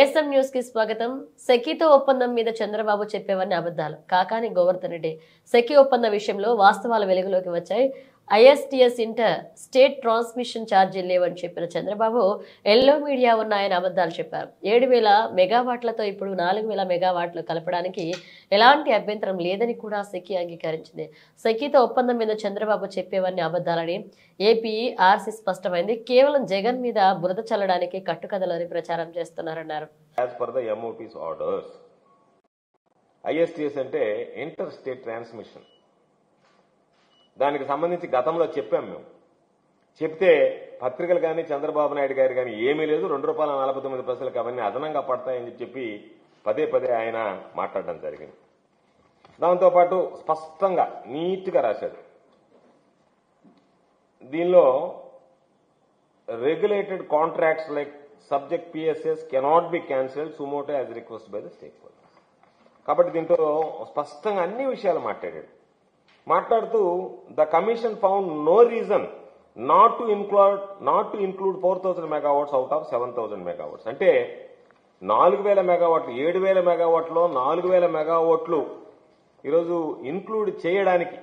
నేసం news కి స్వాగతం. సెకీతో ఒప్పందం మీద చంద్రబాబు చెప్పేవన్నీ అబద్ధాలు. కాకాని గోవర్ధన్ రెడ్డి సెకీ ఒప్పంద విషయంలో వాస్తవాలు వెలుగులోకి వచ్చాయి. ఐఎస్టీఎస్ ఇంటర్ స్టేట్ ట్రాన్స్మిషన్ ఛార్జీలు లేవని చెప్పిన చంద్రబాబు ఎల్లో మీడియా ఉన్నాయని అబద్ధాలు చెప్పారు. 7,000 మెగావాట్లతో ఇప్పుడు 4,000 మెగావాట్లు కలపడానికి ఎలాంటి అభ్యంతరం లేదని కూడా సెకీ అంగీకరించింది. సెకీతో ఒప్పందం మీద చంద్రబాబు చెప్పేవన్నీ అబద్ధాలని ఏపీఆర్సీ స్పష్టమైంది. కేవలం జగన్ మీద బురద చల్లడానికి కట్టుకథలని ప్రచారం చేస్తున్నారన్నారు. As per the MOP's orders, ISTS అంటే ఇంటర్ స్టేట్ ట్రాన్స్మిషన్. దానికి సంబంధించి గతంలో చెప్పాం మేము. చెప్తే పత్రికలు కానీ చంద్రబాబు నాయుడు గారు కానీ ఏమీ లేదు, ₹2.49 అవన్నీ అదనంగా పడతాయని చెప్పి పదే పదే ఆయన మాట్లాడడం జరిగింది. దాంతోపాటు స్పష్టంగా నీట్గా రాశాడు. దీనిలో regulated contracts like subject PSS cannot be cancelled sumoto as requested by the stakeholders. కాబట్టి దీంట్లో స్పష్టంగా అన్ని విషయాలు మాట్లాడుతూ the commission found no reason not to include 4,000 megawatts out of 7,000 megawatts. అంటే 4,000 మెగావాట్లు 7,000 మెగావాట్లో 4,000 మెగావాట్లు ఈరోజు ఇన్క్లూడ్ చేయడానికి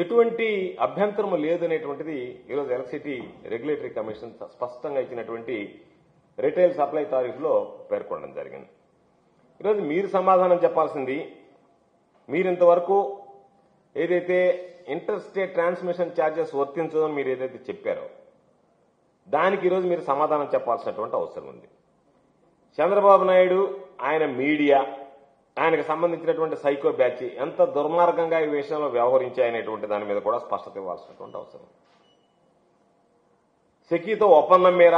ఎటువంటి అభ్యంతరం లేదనేటువంటిది ఈరోజు ఎలక్ట్రిసిటీ రెగ్యులేటరీ కమిషన్ స్పష్టంగా ఇచ్చినటువంటి రిటైల్ సప్లై టారిఫ్లో పేర్కొనడం జరిగింది. ఈరోజు మీరు సమాధానం చెప్పాల్సింది, మీరు ఇంతవరకు ఏదైతే ఇంటర్ స్టేట్ ట్రాన్స్మిషన్ ఛార్జెస్ వర్తించదని మీరు ఏదైతే చెప్పారో దానికి ఈరోజు మీరు సమాధానం చెప్పాల్సినటువంటి అవసరం ఉంది. చంద్రబాబు నాయుడు, ఆయన మీడియా, ఆయనకు సంబంధించినటువంటి సైకో బ్యాచ్ ఎంత దుర్మార్గంగా ఈ విషయంలో వ్యవహరించాయనేటువంటి దాని మీద కూడా స్పష్టత ఇవ్వాల్సినటువంటి అవసరం. సెకీతో ఒప్పందం మీద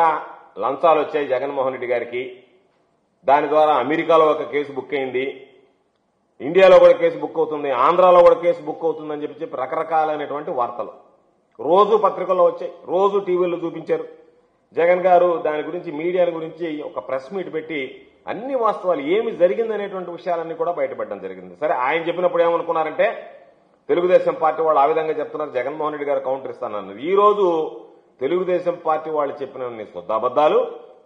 లంచాలు వచ్చాయి జగన్మోహన్ రెడ్డి గారికి. దాని ద్వారా అమెరికాలో ఒక కేసు బుక్ అయింది, ఇండియాలో కూడా కేసు బుక్ అవుతుంది, ఆంధ్రాలో కూడా కేసు బుక్ అవుతుందని చెప్పి రకరకాలైనటువంటి వార్తలు రోజు పత్రికల్లో వచ్చాయి, రోజు టీవీలో చూపించారు. జగన్ గారు దాని గురించి మీడియా గురించి ఒక ప్రెస్ మీట్ పెట్టి అన్ని వాస్తవాలు ఏమి జరిగిందనేటువంటి విషయాలన్నీ కూడా బయటపడడం జరిగింది. సరే, ఆయన చెప్పినప్పుడు ఏమనుకున్నారంటే తెలుగుదేశం పార్టీ వాళ్ళు ఆ విధంగా చెప్తున్నారు, జగన్మోహన్ రెడ్డి గారు కౌంటర్ ఇస్తానన్నారు. ఈ రోజు తెలుగుదేశం పార్టీ వాళ్ళు చెప్పిన శుద్ధాబద్దాలు,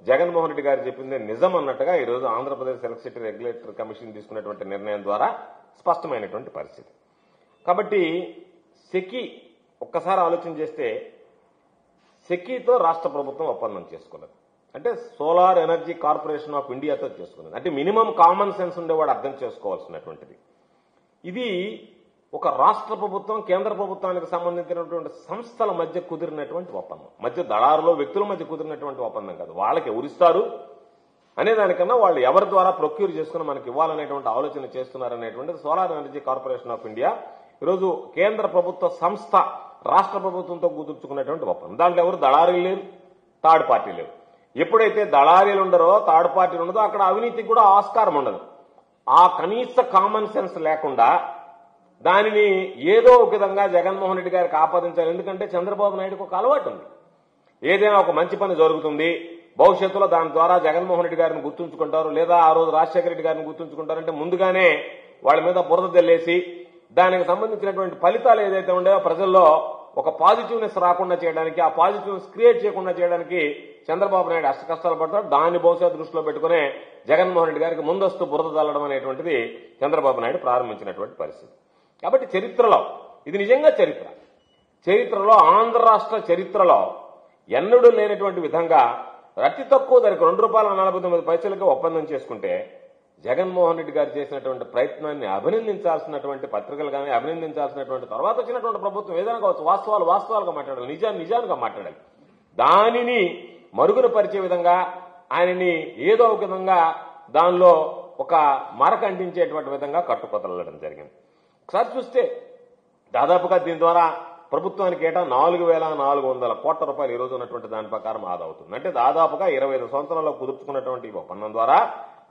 జగన్మోహన్ రెడ్డి గారు చెప్పింది నిజం అన్నట్టుగా ఈ రోజు ఆంధ్రప్రదేశ్ ఎలక్ట్రిసిటీ రెగ్యులేటరీ కమిషన్ తీసుకున్నటువంటి నిర్ణయం ద్వారా స్పష్టమైనటువంటి పరిస్థితి. కాబట్టి సెకీ ఒక్కసారి ఆలోచన చేస్తే సెకీతో రాష్ట్ర ప్రభుత్వం ఒప్పందం చేసుకున్నది అంటే సోలార్ ఎనర్జీ కార్పొరేషన్ ఆఫ్ ఇండియాతో చేసుకున్నది. అంటే మినిమం కామన్ సెన్స్ ఉండేవాడు అర్థం చేసుకోవాల్సినటువంటిది. ఇది ఒక రాష్ట్ర ప్రభుత్వం కేంద్ర ప్రభుత్వానికి సంబంధించినటువంటి సంస్థల మధ్య కుదిరినటువంటి ఒప్పందం, మధ్య దళారులో వ్యక్తుల మధ్య కుదిరినటువంటి ఒప్పందం కాదు. వాళ్ళకి ఎవరిస్తారు అనేదానికన్నా వాళ్ళు ఎవరి ద్వారా ప్రొక్యూర్ చేసుకుని మనకి ఇవ్వాలనేటువంటి ఆలోచన చేస్తున్నారనేటువంటిది solar energy corporation of India ఈరోజు కేంద్ర ప్రభుత్వ సంస్థ రాష్ట్ర ప్రభుత్వంతో కుదుర్చుకున్నటువంటి ఒప్పందం. దాంట్లో ఎవరు దళారీలు లేరు, థర్డ్ పార్టీ లేరు. ఎప్పుడైతే దళారీలు ఉండరో, థర్డ్ పార్టీలు ఉండదో అక్కడ అవినీతికి కూడా ఆస్కారం ఉండదు. ఆ కనీస కామన్ సెన్స్ లేకుండా దానిని ఏదో ఒక విధంగా జగన్మోహన్ రెడ్డి గారికి ఆపాదించాలి. ఎందుకంటే చంద్రబాబు నాయుడుకు ఒక అలవాటు ఉంది, ఏదైనా ఒక మంచి పని జరుగుతుంది భవిష్యత్తులో దాని ద్వారా జగన్మోహన్ రెడ్డి గారిని గుర్తుంచుకుంటారు, లేదా ఆ రోజు రాజశేఖర రెడ్డి గారిని గుర్తుంచుకుంటారంటే ముందుగానే వాళ్ళ మీద బురద తెల్లేసి దానికి సంబంధించినటువంటి ఫలితాలు ఏదైతే ఉండేవో ప్రజల్లో ఒక పాజిటివ్నెస్ రాకుండా చేయడానికి, ఆ పాజిటివ్నెస్ క్రియేట్ చేయకుండా చేయడానికి చంద్రబాబు నాయుడు అష్ట కష్టాలు పడతాడు. దాన్ని బహుశా దృష్టిలో పెట్టుకునే జగన్మోహన్ రెడ్డి గారికి ముందస్తు బురద చల్లడం అనేటువంటిది చంద్రబాబు నాయుడు ప్రారంభించినటువంటి పరిస్థితి. కాబట్టి చరిత్రలో ఇది నిజంగా చరిత్రలో ఆంధ్ర రాష్ట్ర చరిత్రలో ఎన్నడూ లేనటువంటి విధంగా అతి తక్కువ ధరకు ₹2.49 ఒప్పందం చేసుకుంటే జగన్మోహన్ రెడ్డి గారు చేసినటువంటి ప్రయత్నాన్ని అభినందించాల్సినటువంటి పత్రికలు కానీ అభినందించాల్సినటువంటి తర్వాత వచ్చినటువంటి ప్రభుత్వం ఏదైనా కావచ్చు, వాస్తవాలుగా మాట్లాడాలి, నిజాలుగా మాట్లాడాలి. దానిని మరుగున పరిచే విధంగా ఆయనని ఏదో ఒక విధంగా దానిలో ఒక మరక అంటించేటువంటి విధంగా కట్టుకొదలడం జరిగింది. ఒకసారి చూస్తే దాదాపుగా దీని ద్వారా ప్రభుత్వానికి ఏటా ₹4,400 కోట్ల ఈ రోజు ఉన్నటువంటి దాని ప్రకారం ఆదా అవుతుంది. అంటే దాదాపుగా 25 సంవత్సరాల్లో కుదుర్చుకున్నటువంటి ఒప్పందం ద్వారా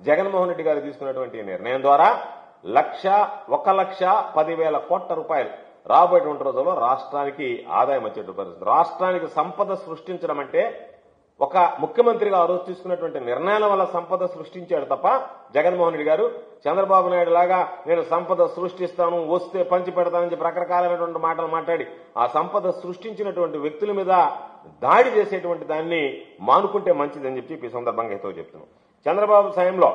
జగన్మోహన్ రెడ్డి గారు తీసుకున్నటువంటి నిర్ణయం ద్వారా ₹1,10,000 కోట్ల రాబోయేటువంటి రోజుల్లో రాష్ట్రానికి ఆదాయం వచ్చేటువంటి పరిస్థితి. రాష్ట్రానికి సంపద సృష్టించడం అంటే ఒక ముఖ్యమంత్రిగా ఆ రోజు తీసుకున్నటువంటి నిర్ణయాల వల్ల సంపద సృష్టించాడు తప్ప జగన్మోహన్ రెడ్డి గారు చంద్రబాబు నాయుడు లాగా నేను సంపద సృష్టిస్తాను, వస్తే పంచి పెడతానని చెప్పి రకరకాలైనటువంటి మాటలు మాట్లాడి ఆ సంపద సృష్టించినటువంటి వ్యక్తుల మీద దాడి చేసేటువంటి దాన్ని మానుకుంటే మంచిదని చెప్పి ఈ సందర్భంగా హితవు చెప్తున్నాం. చంద్రబాబు సమయంలో